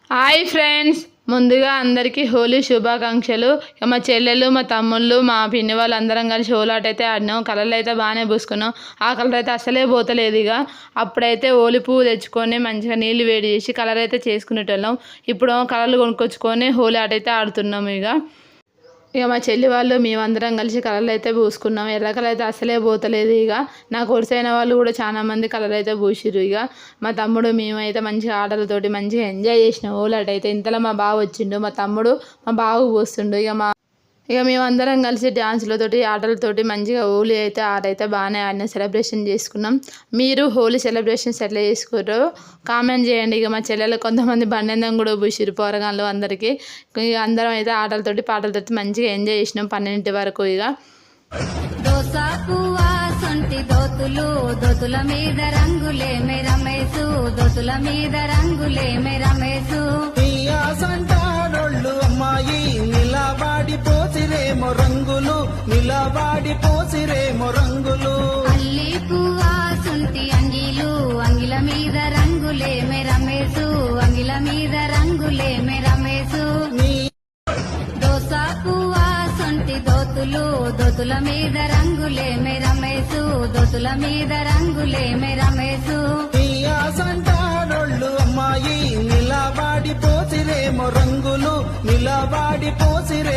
Hi friends, ముందుగా అందరికీ హోలీ శుభాకాంక్షలు. మా చెల్లెలు, మా తమ్ముళ్ళు, మా పిన్ని వాళ్ళు అందరం కలిసి హోలాట అయితే ఆడినాం. కలర్లు అయితే బాగానే పూసుకున్నాం. ఆ కలర్ అయితే అసలే పోతలేదు. ఇక అప్పుడైతే హోలీ పువ్వు తెచ్చుకొని మంచిగా నీళ్ళు వేడి చేసి కలర్ అయితే చేసుకునేటోళ్ళం. ఇప్పుడు కలర్లు కొనుక్కొచ్చుకొని హోలీ ఆట అయితే ఆడుతున్నాము. ఇక మా చెల్లి వాళ్ళు మేమందరం కలిసి కలర్లు అయితే పూసుకున్నాం. ఎర్ర కలర్ అయితే అసలే పోతలేదు. ఇక నాకు కొడిసైన వాళ్ళు కూడా చాలా మంది కలర్ అయితే పూసిర్రు. ఇక మా తమ్ముడు మేమైతే మంచిగా ఆటలతోటి మంచిగా ఎంజాయ్ చేసినాం. ఓలాట అయితే ఇంతలో మా బావ వచ్చిండు. మా తమ్ముడు మా బావకు పోస్తుండు. ఇక మేమందరం కలిసి డ్యాన్సులతోటి ఆటలతోటి మంచిగా హోలీ అయితే ఆటైతే బాగానే ఆడిన సెలబ్రేషన్ చేసుకున్నాం. మీరు హోలీ సెలబ్రేషన్స్ ఎట్లా చేసుకుర్రో కామెంట్ చేయండి. ఇక మా చెల్లెలు కొంతమంది బండెందం కూడా పూసిరు పోరగాళ్ళు అందరికీ. ఇక అందరం అయితే ఆటలతోటి పాటలతోటి మంచిగా ఎంజాయ్ చేసినాం 12 వరకు. ఇక దోతుల మీద రంగులే రమేశు, దోతుల మీద రంగులే రమేశు, అమ్మాయి నిలబడి పోసిరేమో రంగులు, నిలబడి పోసిరేమో రంగులు. అల్లి పువ్వా సుంటి అంగిలు, అంగిల మీద రంగులే రమేశు, అంగిల మీద రంగులే రమేశు. దోసా పువ్వా సుంటి దోతులు, దోతుల మీద రంగులే రమేశు, దోతుల మీద రంగులే రమేశు. సంటానోళ్ళు అమ్మాయి నిలబడి పోసిరేమో రంగులు, నిలబడి పోసిరే